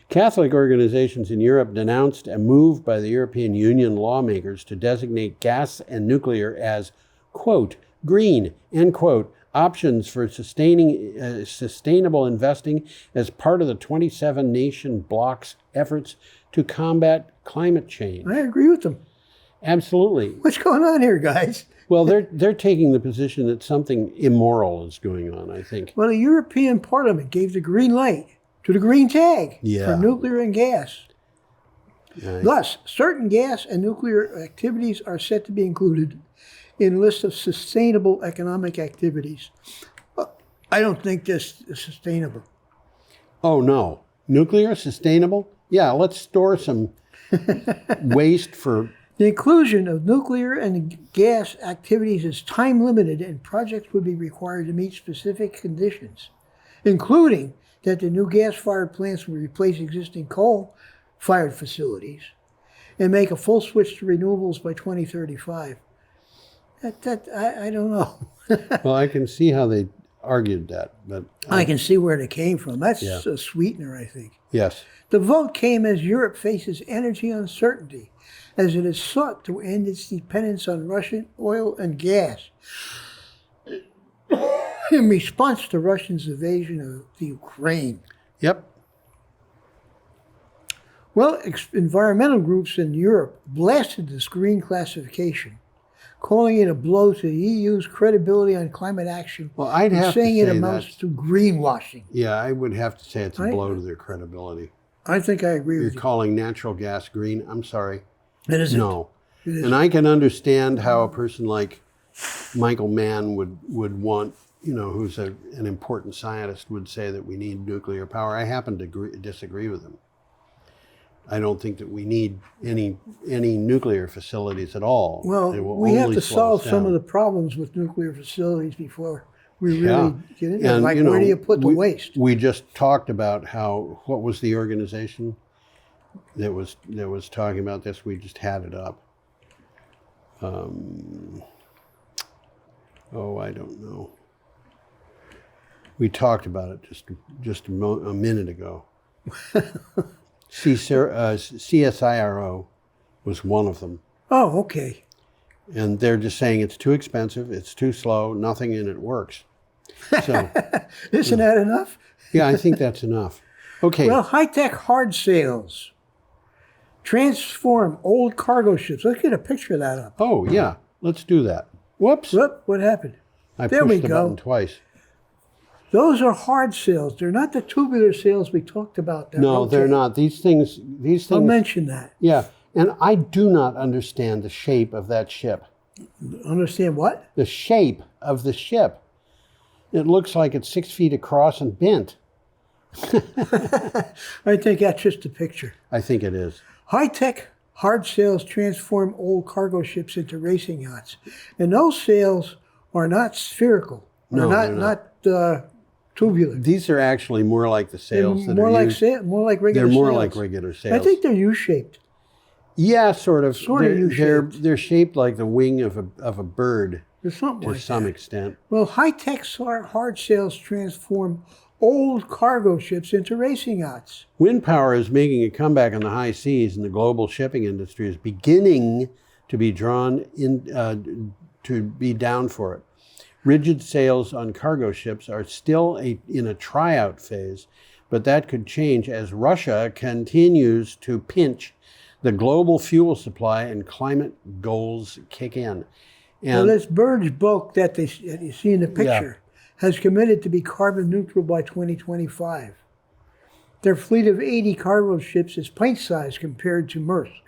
Catholic organizations in Europe denounced a move by the European Union lawmakers to designate gas and nuclear as, quote, green, end quote, options for sustainable investing as part of the 27-nation bloc's efforts to combat climate change. I agree with them. Absolutely. What's going on here, guys? Well, they're taking the position that something immoral is going on, I think. Well, the European Parliament gave the green light to the green tag for nuclear and gas. Thus, certain gas and nuclear activities are set to be included in a list of sustainable economic activities. I don't think this is sustainable. Oh, no. Nuclear, sustainable? Yeah, let's store some waste for... The inclusion of nuclear and gas activities is time limited, and projects would be required to meet specific conditions, including that the new gas-fired plants will replace existing coal-fired facilities and make a full switch to renewables by 2035. I don't know. Well, I can see how they argued that, but... I can see where it came from. That's a sweetener, I think. Yes. The vote came as Europe faces energy uncertainty, as it has sought to end its dependence on Russian oil and gas in response to Russia's invasion of the Ukraine. Yep. Well, environmental groups in Europe blasted this green classification, calling it a blow to the EU's credibility on climate action, Well, I'd have to saying say it amounts to greenwashing. Yeah, I would have to say it's a blow to their credibility. I think I agree You're with you. calling natural gas green? I'm sorry. It isn't. No. It isn't. And I can understand how a person like Michael Mann would want, who's an important scientist, would say that we need nuclear power. I happen to disagree with him. I don't think that we need any nuclear facilities at all. Well, we have to solve some of the problems with nuclear facilities before we really get into it. Like, where do you put the waste? We just talked about what was the organization that was talking about this? We just had it up. I don't know. We talked about it just a minute ago. CSIRO was one of them. Oh, okay. And they're just saying it's too expensive, it's too slow, nothing in it works. So, isn't that enough? Yeah, I think that's enough. Okay. Well, high-tech hard sails transform old cargo ships. Let's get a picture of that up. Oh, yeah. Let's do that. Whoops. Whoop, what happened? There pushed the button twice. Those are hard sails. They're not the tubular sails we talked about. No, they're not. These things. I'll mention that. Yeah. And I do not understand the shape of that ship. Understand what? The shape of the ship. It looks like it's 6 feet across and bent. I think that's just a picture. I think it is. High-tech hard sails transform old cargo ships into racing yachts. And those sails are not spherical. No, they're not tubular. These are actually more like the sails that more are like used. more like regular They're more sails. like regular sails. I think they're U-shaped. Yeah, sort of. U-shaped. They're shaped like the wing of a bird There's something to like some that. extent. Well, high-tech hard sails transform old cargo ships into racing yachts. Wind power is making a comeback on the high seas, and the global shipping industry is beginning to be drawn in to be down for it. Rigid sails on cargo ships are still in a tryout phase, but that could change as Russia continues to pinch the global fuel supply and climate goals kick in. And this Burge bulk that you see in the picture has committed to be carbon neutral by 2025. Their fleet of 80 cargo ships is pint-sized compared to Maersk.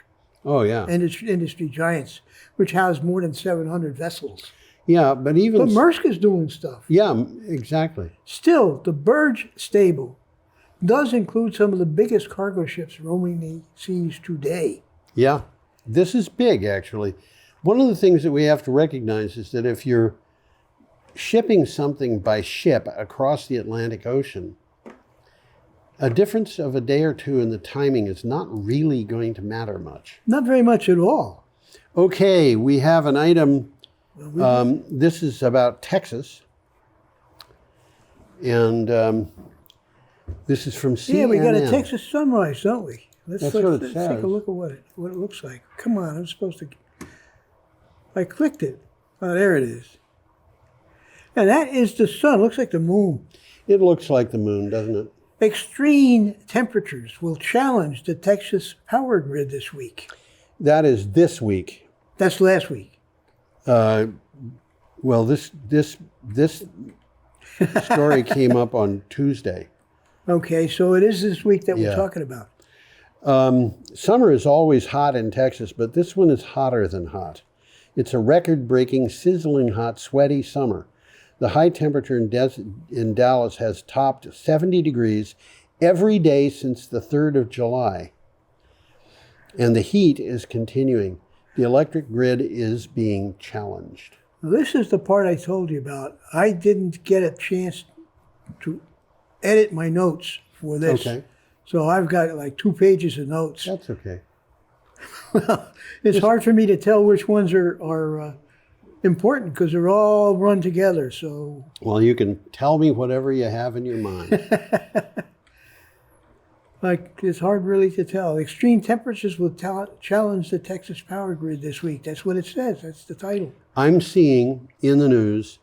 Oh, yeah. And its industry giants, which house more than 700 vessels. Yeah, but Maersk is doing stuff. Yeah, exactly. Still, the Burge stable does include some of the biggest cargo ships roaming the seas today. Yeah, this is big, actually. One of the things that we have to recognize is that if you're shipping something by ship across the Atlantic Ocean, a difference of a day or two in the timing is not really going to matter much. Not very much at all. Okay, we have an item. This is about Texas. And this is from CNN. Yeah, we got a Texas sunrise, don't we? That's what it let's says. take a look at what it looks like. Come on, I'm supposed to. I clicked it. Oh, there it is. And that is the sun. Looks like the moon. It looks like the moon, doesn't it? Extreme temperatures will challenge the Texas power grid this week. That is this week. That's last week. Well, this story came up on Tuesday. Okay, so it is this week that we're talking about. Summer is always hot in Texas, but this one is hotter than hot. It's a record-breaking, sizzling hot, sweaty summer. The high temperature in Dallas has topped 70 degrees every day since the 3rd of July. And the heat is continuing. The electric grid is being challenged. Now, this is the part I told you about. I didn't get a chance to edit my notes for this. Okay. So I've got like 2 pages of notes. That's okay. Well, it's hard for me to tell which ones are important because they're all run together. So, well, you can tell me whatever you have in your mind. like, it's hard really to tell. Extreme temperatures will challenge the Texas power grid this week. That's what it says. That's the title. I'm seeing in the news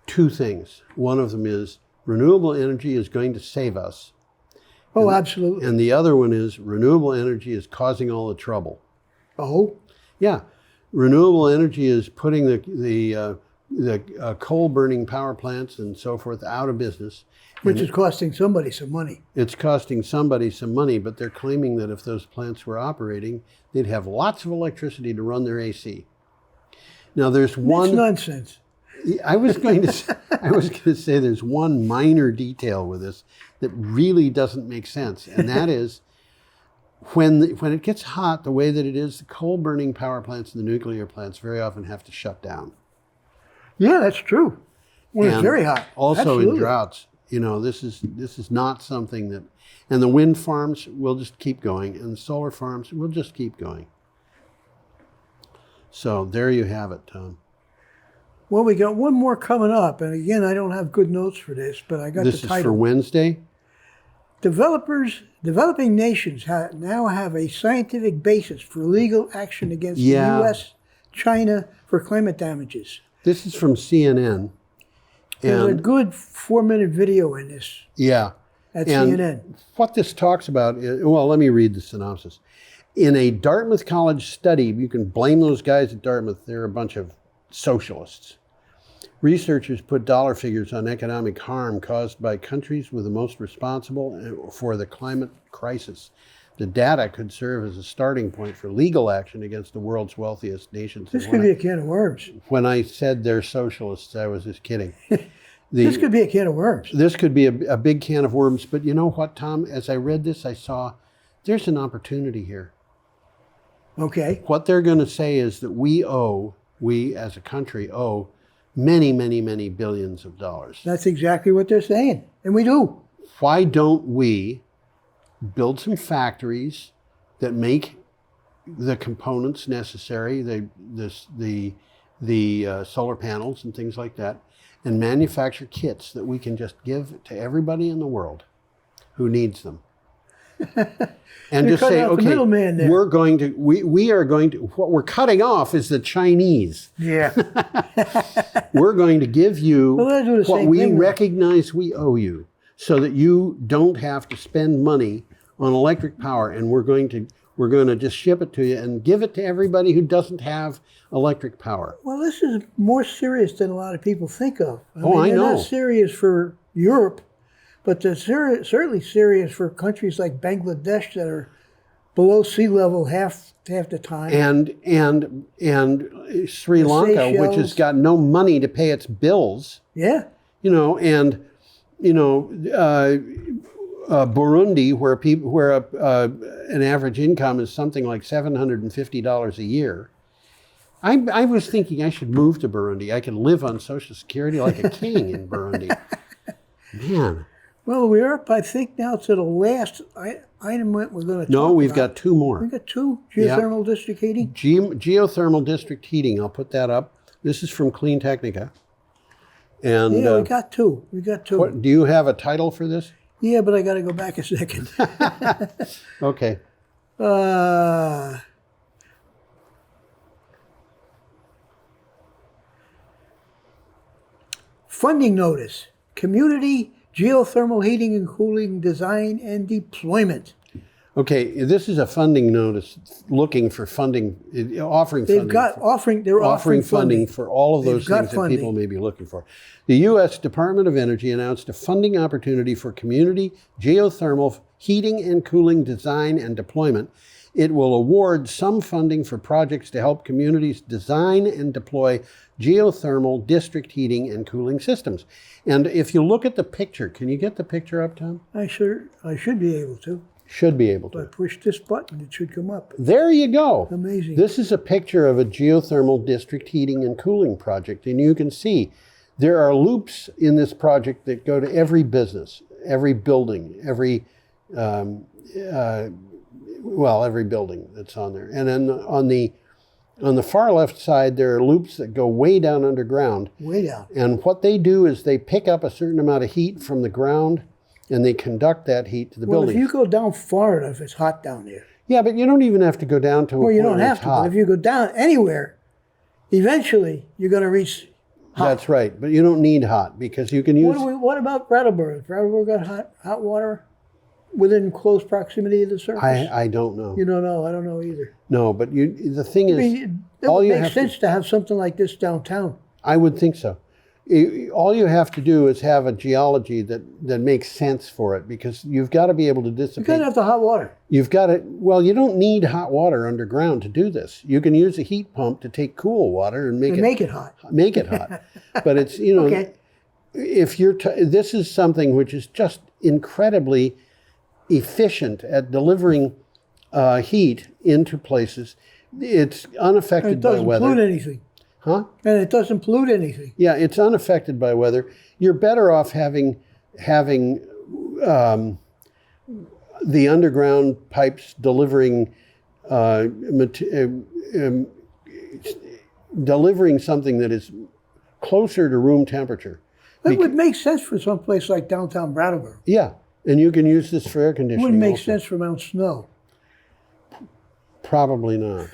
2 things. One of them is renewable energy is going to save us. Oh, absolutely. And the other one is renewable energy is causing all the trouble. Oh? Yeah. Renewable energy is putting the coal-burning power plants and so forth out of business. Which is costing somebody some money. It's costing somebody some money, but they're claiming that if those plants were operating, they'd have lots of electricity to run their AC. Now, there's one... That's nonsense. I was going to say there's one minor detail with this that really doesn't make sense, and that is when it gets hot the way that it is, the coal-burning power plants and the nuclear plants very often have to shut down. Yeah, that's true. When it's very hot. Also Absolutely. in droughts, this is not something that, and the wind farms will just keep going, and the solar farms will just keep going. So there you have it, Tom. Well, we got one more coming up, and again, I don't have good notes for this, but I got This the is title. for Wednesday? Developing nations now have a scientific basis for legal action against the U.S., China for climate damages. This is from CNN. There's a good 4-minute video in this. Yeah. At and CNN. What this talks about is, well, let me read the synopsis. In a Dartmouth College study, you can blame those guys at Dartmouth, they're a bunch of socialists. Researchers put dollar figures on economic harm caused by countries with the most responsible for the climate crisis. The data could serve as a starting point for legal action against the world's wealthiest nations. This could be a can of worms. When I said they're socialists, I was just kidding. This could be a can of worms. This could be a big can of worms, but you know what, Tom? As I read this, I saw there's an opportunity here. Okay. What they're going to say is that we as a country owe many, many, many billions of dollars. That's exactly what they're saying, and we do. Why don't we build some factories that make the components necessary, the solar panels and things like that, and manufacture kits that we can just give to everybody in the world who needs them? And just say, okay, we are going to, what we're cutting off is the Chinese. Yeah. We're going to give you what we thing, recognize we owe you so that you don't have to spend money on electric power, and we're going to just ship it to you and give it to everybody who doesn't have electric power. Well, this is more serious than a lot of people think of. I know. They're not serious for Europe, but they're certainly serious for countries like Bangladesh that are below sea level half the time. And Sri Lanka, which has got no money to pay its bills. Yeah. Burundi, where an average income is something like $750 a year, I was thinking I should move to Burundi. I could live on Social Security like a king in Burundi. Man. Well, we are up, I think, now to the last item we're going to talk about. No, we've got two more. We've got two. Geothermal district heating. Geothermal district heating. I'll put that up. This is from Clean Technica. And Yeah, we got two. We got two. do you have a title for this? Yeah, but I got to go back a second. Okay. Funding notice. Community geothermal heating and cooling design and deployment. Okay, this is a funding notice looking for funding, offering funding. They're offering funding for all of those things that people may be looking for. The U.S. Department of Energy announced a funding opportunity for community geothermal heating and cooling design and deployment. It will award some funding for projects to help communities design and deploy geothermal district heating and cooling systems. And if you look at the picture, can you get the picture up, Tom? I should be able to. Should be able to. If I push this button, it should come up. There you go. Amazing. This is a picture of a geothermal district heating and cooling project, and you can see there are loops in this project that go to every business, every building, every building that's on there. And then on the far left side, there are loops that go way down underground. Way down. And what they do is they pick up a certain amount of heat from the ground, and they conduct that heat to the building. Well, if you go down far enough, it's hot down there. Yeah, but you don't even have to go down to a point you don't where have it's to. hot. But if you go down anywhere, eventually you're going to reach hot. That's right, but you don't need hot because you can use... What about Brattleboro? Has Brattleboro got hot water within close proximity of the surface? I don't know. You don't know. I don't know either. No, but the thing is... It would make sense to have something like this downtown. I would think so. All you have to do is have a geology that makes sense for it, because you've got to be able to dissipate. You've got to have the hot water. You've got to, well, you don't need hot water underground to do this. You can use a heat pump to take cool water and make it hot. Make it hot. But it's, Okay. If you're, this is something which is just incredibly efficient at delivering heat into places. It's unaffected by weather. It doesn't pollute anything. Huh? And it doesn't pollute anything. Yeah, it's unaffected by weather. You're better off having the underground pipes delivering delivering something that is closer to room temperature. That would make sense for some place like downtown Brattleboro. Yeah, and you can use this for air It conditioning. wouldn't make also. sense for Mount Snow. Probably not.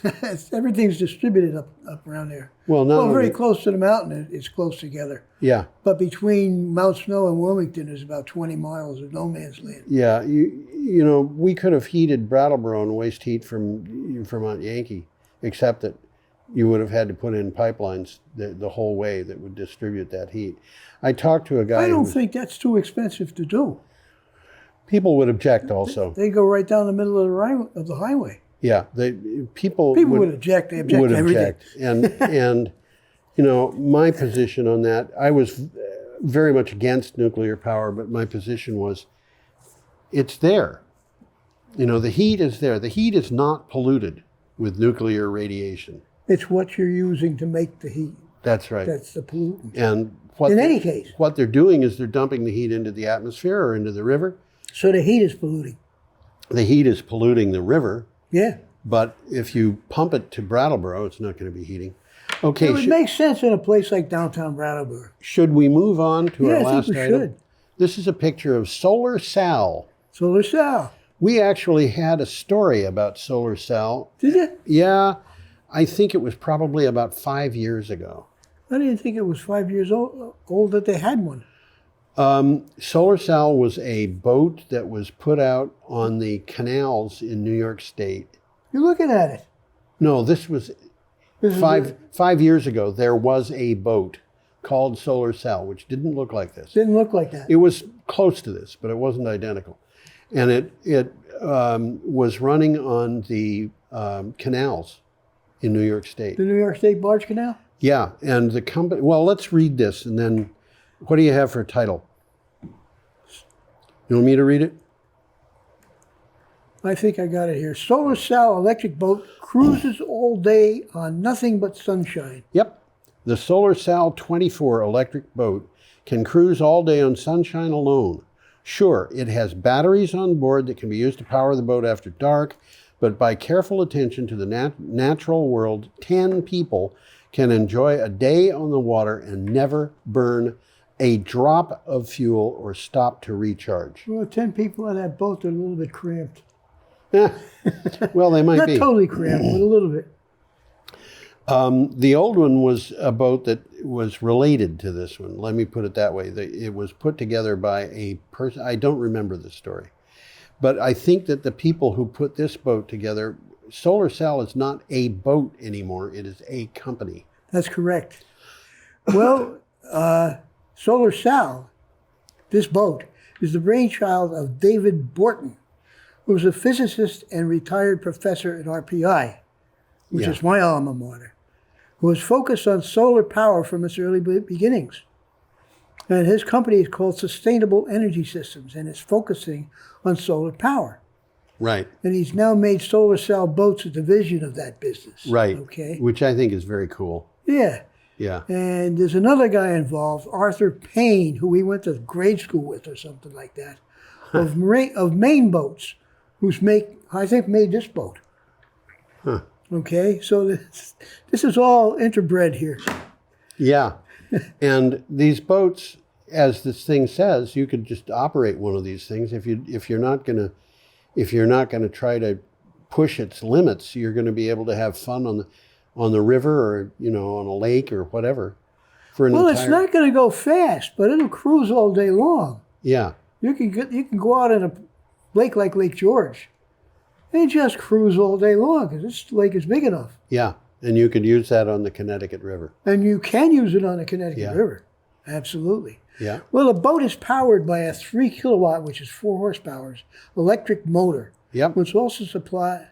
Everything's distributed up around there. Well, very close to the mountain, it's close together. Yeah. But between Mount Snow and Wilmington, there's about 20 miles of no man's land. Yeah, you know, we could have heated Brattleboro and waste heat from Mount Yankee, except that you would have had to put in pipelines the whole way that would distribute that heat. I talked to a guy. I don't think that's too expensive to do. People would object also. They go right down the middle of the highway. Yeah, people would object. They object to everything. And you know, my position on that, I was very much against nuclear power, but my position was, it's there. You know, the heat is there. The heat is not polluted with nuclear radiation. It's what you're using to make the heat. That's right. That's the pollutant. And in any case, what they're doing is they're dumping the heat into the atmosphere or into the river. So the heat is polluting. The heat is polluting the river. Yeah. But if you pump it to Brattleboro, it's not going to be heating. Okay. It would make sense in a place like downtown Brattleboro. Should we move on to our last item? Should. This is a picture of Solar Sal. Solar Sal. We actually had a story about Solar Sal. Did you? Yeah. I think it was probably about 5 years ago. I didn't think it was 5 years old that they had one. Solar Sal was a boat that was put out on the canals in New York State. You're looking at it. No, this was 5 years ago. There was a boat called Solar Sal, which didn't look like this. Didn't look like that. It was close to this, but it wasn't identical. And it was running on the canals in New York State. The New York State Barge Canal? Yeah, and the company, well, let's read this, and then what do you have for a title? You want me to read it? I think I got it here. Solar cell electric boat cruises all day on nothing but sunshine. Yep. The Solar Cell 24 electric boat can cruise all day on sunshine alone. Sure, it has batteries on board that can be used to power the boat after dark, but by careful attention to the natural world, 10 people can enjoy a day on the water and never burn a drop of fuel or stop to recharge. Well, 10 people on that boat are a little bit cramped. Well, they might Not be. Not totally cramped, but a little bit. The old one was a boat that was related to this one. Let me put it that way. It was put together by a person. I don't remember the story. But I think that the people who put this boat together, Solar Cell is not a boat anymore. It is a company. That's correct. Well, Solar Cell, this boat, is the brainchild of David Borton, who was a physicist and retired professor at RPI, which is my alma mater, who was focused on solar power from its early beginnings. And his company is called Sustainable Energy Systems, and it's focusing on solar power. Right. And he's now made solar cell boats a division of that business. Right. Okay. Which I think is very cool. Yeah. Yeah. And there's another guy involved, Arthur Payne, who we went to grade school with or something like that, of Maine boats, I think made this boat. Huh. Okay. So this is all interbred here. Yeah. And these boats, as this thing says, you could just operate one of these things. If you're not gonna try to push its limits, you're going to be able to have fun on the river or on a lake or whatever. It's not going to go fast, but it'll cruise all day long. Yeah. You can go out in a lake like Lake George and just cruise all day long because this lake is big enough. Yeah. And you could use that on the Connecticut River. And you can use it on the Connecticut River. Absolutely. Yeah. Well, the boat is powered by a 3 kilowatt, which is 4 horsepower, electric motor. Yep. Which also supplied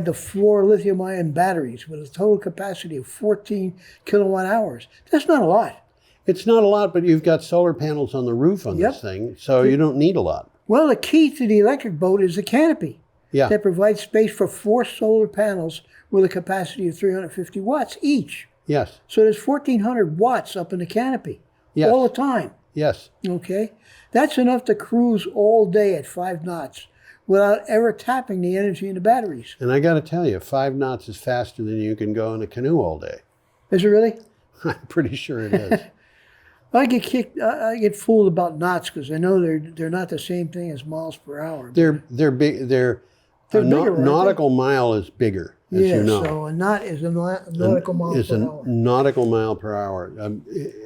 to 4 lithium-ion batteries with a total capacity of 14 kilowatt hours. That's not a lot. It's not a lot, but you've got solar panels on the roof on this thing, so you don't need a lot. Well, the key to the electric boat is the canopy. Yeah. That provides space for 4 solar panels with a capacity of 350 watts each. Yes. So there's 1,400 watts up in the canopy all the time. Yes. Okay? That's enough to cruise all day at 5 knots without ever tapping the energy in the batteries. And I got to tell you, 5 knots is faster than you can go in a canoe all day. Is it really? I'm pretty sure it is. I get fooled about knots because I know they're not the same thing as miles per hour. They're big. They're bigger, nautical mile is bigger, as you know. So a knot is a nautical mile per hour. Nautical mile per hour.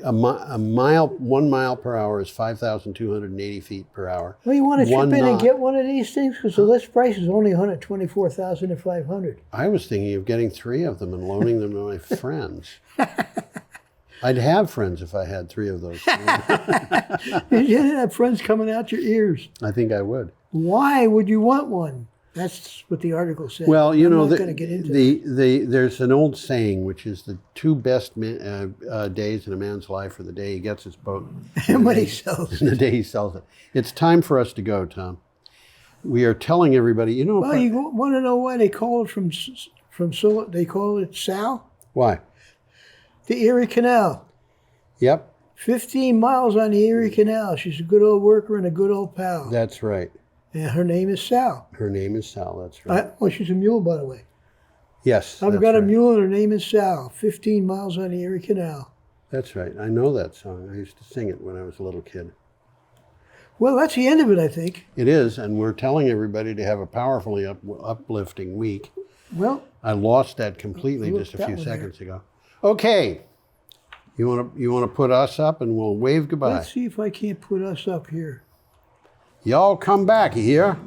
A mile, 1 mile per hour is 5,280 feet per hour. Well, you want to chip in and get one of these things because the list price is only $124,500. I was thinking of getting 3 of them and loaning them to my friends. I'd have friends if I had 3 of those. You'd have friends coming out your ears. I think I would. Why would you want one? That's what the article said. Well, I'm not going to get into there's an old saying, which is the 2 best days in a man's life are the day he gets his boat and when he sells it. and the day he sells it. It's time for us to go, Tom. We are telling everybody, Well, you want to know why they call it they call it Sal? Why? The Erie Canal. Yep. 15 miles on the Erie Canal. She's a good old worker and a good old pal. That's right. And her name is Sal. Her name is Sal, that's right. She's a mule, by the way. Yes. I've got a mule and her name is Sal. 15 miles on the Erie Canal. That's right. I know that song. I used to sing it when I was a little kid. Well, that's the end of it, I think. It is, and we're telling everybody to have a powerfully uplifting week. Well, I lost that completely just a few seconds ago. Okay. You want to put us up and we'll wave goodbye. Let's see if I can't put us up here. Y'all come back, you hear?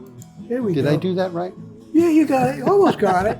There we go. Did I do that right? Yeah, you got it. You almost got it.